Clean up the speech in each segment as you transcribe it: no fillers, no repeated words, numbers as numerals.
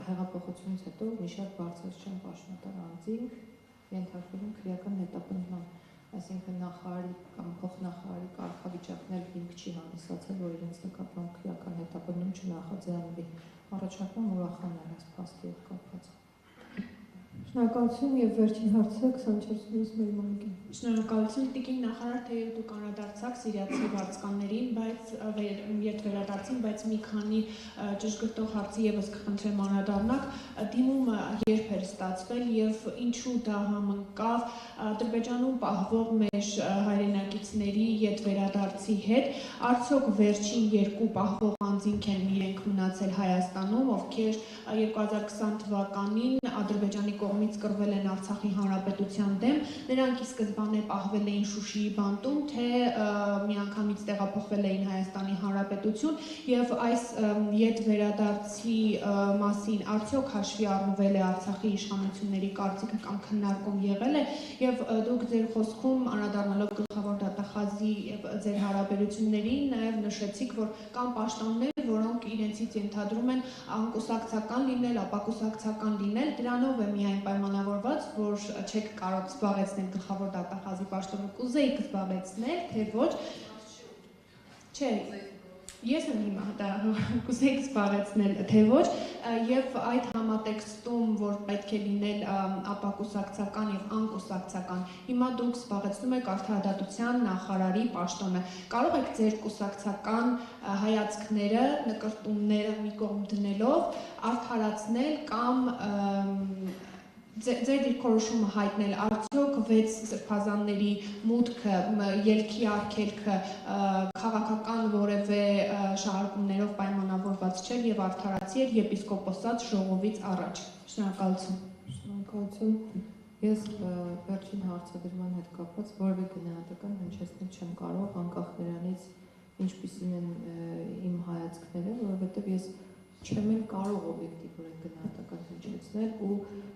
հեղափոխությունից հետո մի շատ բարձրացան պաշտոնատար անձինք ենթարկվում քրեական հետապնդման, այսինքն նախարարի կամ փոխնախարարի կարգավիճակներ հիմք չի հանդիսացել, որ իրենց նկատմամբ քրեական հետապնդում չնախաձեռնվի։ Առաջարկում ուրախանել այս փաստի հետ կապված։ Շնորհակալություն եւ վերջին հարցը 24-ից Մերմանիկին։ Շնորհակալություն տիկին նախարար, թեև դուք անդրադարձաք սիրիացի վարձկաններին, բայց վերադարձին, բայց մի քանի ճշգրտող հարցի եւս կխնդրեմ անդրադառնաք, դիմումը երբ էր ստացվել եւ ինչու դա համընկավ Ադրբեջանում պահվող մեր հայրենակիցների յետ վերադարձի հետ, արդյոք վերջին երկու պահվող անձինք են իրենք մնացել Հայաստանում, ովքեր 2020 թվականին Ադրբեջանի կողմից կռվել են Արցախի հանրապետության դեմ, նրանք ի սկզբանե պահվել էին Շուշիի բանտում, թե միանգամից տեղափոխվել էին Հայաստանի հանրապետություն եւ այս յետ վերադարձի մասին արդյոք հաշվի առնվել է Արցախի իշխանությունների կարծիքը կամ քննարկում եղել է եւ դուք ձեր խոսքում անդրադառնալով գլխավոր դատախազի եւ ձեր հարաբերություններին նաեւ նշեցիք, որ կան պաշտոններ, որոնք իրենցից ենթադրում են անկուսակցական լինել, ապակուսակցական լինել, դրանով է միայն պայմանավորված, որ չեք կարող զբաղեցնել գլխավոր դատախազի պաշտոնը, կուզեիք զբաղեցնել, թե ոչ։ Չէ, ես եմ հիմա դա կուզեիք զբաղեցնել, թե ոչ, եւ այդ համատեքստում, որ պետք է լինել ապակուսակցական եւ անկուսակցական, հիմա դուք զբաղեցնում եք արդարադատության նախարարի պաշտոնը։ Կարող եք ձեր կուսակցական հայացքները, նկրտումները մի կողմ դնելով արդարացնել կամ ձեր դիրքորոշումը հայտնել, արդյոք 6 սրբազանների մուտքը, ելքի արգելքը քաղաքական որևէ շահարկումներով պայմանավորված չէր եւ արդարացի էր եպիսկոպոսած ժողովից առաջ։ Շնորհակալություն։ Շնորհակալություն։ Ես վերջին հարցադրման հետ կապված որևէ գնահատական հնչեցնել չեմ կարող, անկախ նրանից ինչպիսին են իմ հայացքները, որովհետեւ ես չեմ էլ կարող օբյեկտիվորեն գնահատական հնչեցնել ու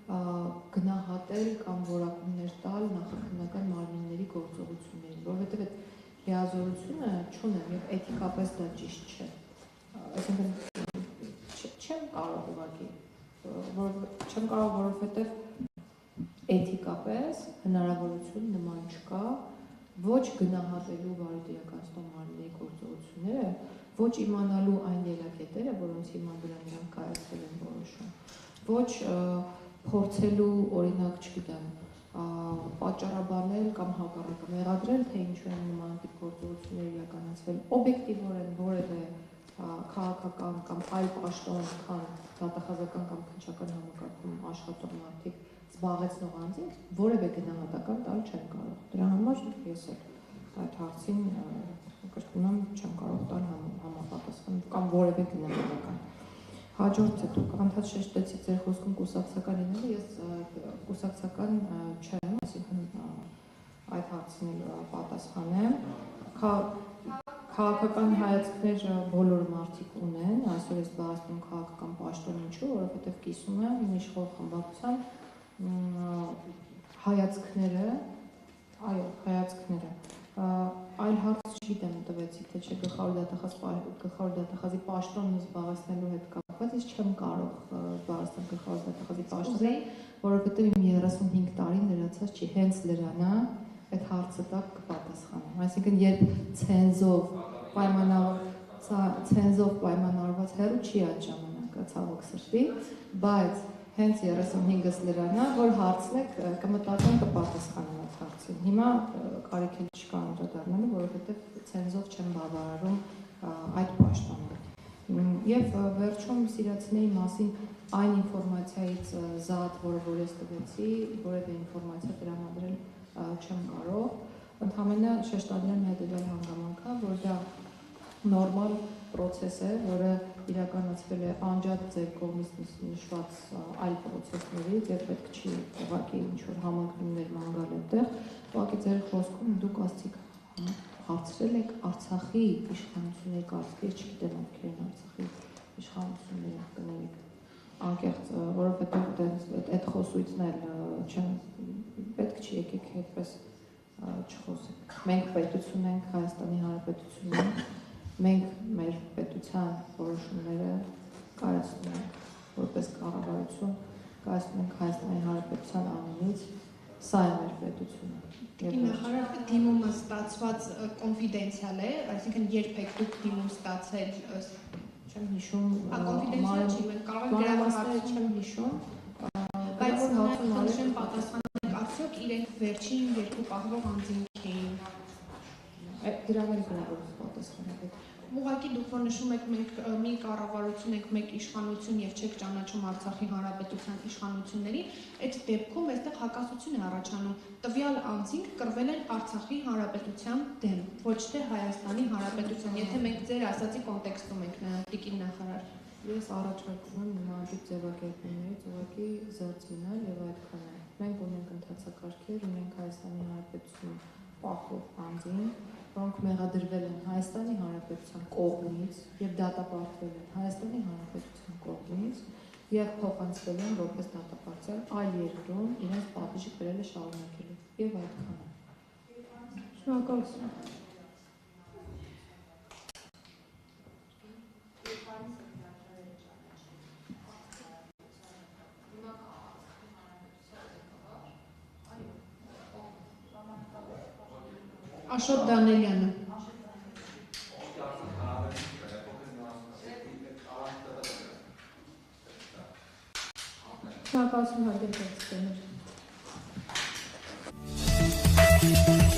գնահատել կամ որակումներ տալ նախաքննական մարմինների գործողություններին, որովհետև այդ լիազորությունը չունեմ եւ էթիկապես դա ճիշտ չէ։ Այսինքն չեմ կարող ուղղակի, չեմ կարող, որովհետև էթիկապես հնարավորություն նման չկա ոչ գնահատելու վարույթ իրականացնող մարմինների գործողությունները, ոչ իմանալու այն ելակետերը, որոնց հիման վրա նրանք կայացրել են որոշում, ոչ փորձելու, օրինակ, չգիտեմ, պատճառաբանել կամ հակառակը մեղադրել, թե ինչու են նման տիպ գործողություններ իրականացվել, օբյեկտիվորեն որևէ քաղաքական կամ այլ պաշտոն, քան դատախազական կամ քննչական համակարգում աշխատող մարդիկ զբաղեցնող անձինք որևէ գնահատական տալ չեմ կարող։ Դրա համար ես էլ այդ հարցին կրկնում եմ չեմ կարող տալ համապատասխան կամ որևէ գնահատական։ Հաջորդը դուք անդադ շեշտեցիք ձեր խոսքում կուսակցական լինելը, ես կուսակցական չեմ, այսինքն այդ հարցին էլ պատասխանեմ։ Քաղաքական հայացքներ բոլոր մարդիկ ունեն, այսօր ես զբաղեցնում քաղաքական պաշտոն, ինչու, որովհետև կիսում եմ իմ իշխող խմբակցության հայացքները, այո, հայացքները։ Այլ հարց չգիտեմ տվեցիք, թե չէ գլխավոր դատախազի պաշտոնը զբաղեցնելու հետ կապված, ես չեմ կարող զբաղեցնել գլխավոր դատախազի պաշտոնը, որովհետև իմ 35 տարին լրացած չի, հենց լրանա այդ հարցը տակ կպատասխանեմ։ Այսինքն, երբ ցենզով պայմանավորված հեռու չի այդ ժամանակը ցավոք սրտի, բայց հենց 35-ս լրանա, որ հարցնեք, կմտածեմ կպատասխանեմ այդ հարցին։ Հիմա կարիք էլ չկա անդրադառնալու, որովհետև ցենզով չեմ բավարարում այդ պաշտոնը։ Եվ վերջում սիրացնեի մասին այն ինֆորմացիայից զատ, որը ես տվեցի, որևէ ինֆորմացիա տրամադրել չեմ կարող, ընդհանրապես շեշտադրեմ հետևյալ հանգամանքը, որ դա նորմալ պրոցես է, որը իրականացվել է անջատ ձեր կողմից նշված այլ պրոցեսներից եւ պետք չի ուղղակի ինչ-որ համակարգումներ մանգալ այդտեղ, ուղղակի ձեր խոսքում դուք ասցիք հարցրել եք Արցախի իշխանությունների կարծիքը, ես չգիտեմ ովքեր են Արցախի իշխանությունները կներեք անկեղծ, որովհետեւ այդ խոսույցն էլ չեմ պետք չի եկեք այդպես չխոսենք։ Մենք պետություն ենք, Հայաստանի Հանրապետությունն ենք, մենք մեր պետության որոշումները կայացնում ենք որպես կառավարություն կայացնում ենք Հայաստանի Հանրապետության անունից, սա է մեր պետությունը։ Նախարար, դիմումը ստացված կոնֆիդենցիալ է, այսինքն երբեք դուք դիմում ստացել, Չեմ հիշում, կոնֆիդենցիալ չի, մենք կարող ենք մանրամասները չեմ հիշում, բայց խնդրեմ պատասխանեք, արդյոք իրենք վերջին երկու պահվող անձինք էին։ դրանով գրավոր պատասխանել։ Ուղղակի դուք որ նշում եք մենք մի կառավարություն ենք, մեկ իշխանություն եւ չեք ճանաչում Արցախի Հանրապետության իշխանությունների, այդ դեպքում այստեղ հակասություն է առաջանում։ Տվյալ անձինք կռվել են Արցախի Հանրապետության դեմ, ոչ թե Հայաստանի Հանրապետության, եթե մենք ձեր ասացի կոնտեքստում ենք տիկին նախարար։ Ես առաջարկում եմ նմանատիպ ձևակերպումներից ուղղակի զերծ մնալ եւ այդքան է։ Մենք ունենք ընթացակարգեր, ունենք Հայաստանի Հանրապետություն պահող անձին, որոնք մեղադրվել են Հայաստանի Հանրապետության կողմից եւ դատապարտվել են Հայաստանի Հանրապետության կողմից եւ փոխանցվել են որպես դատապարտյալ այլ երկրում իրենց պատիժը կրելը շարունակելու եւ այդքան է։ Շնորհակալություն։ Աշոտ Դանելյանը։ Շնորհակալություն հարգելի տեսանյութեր։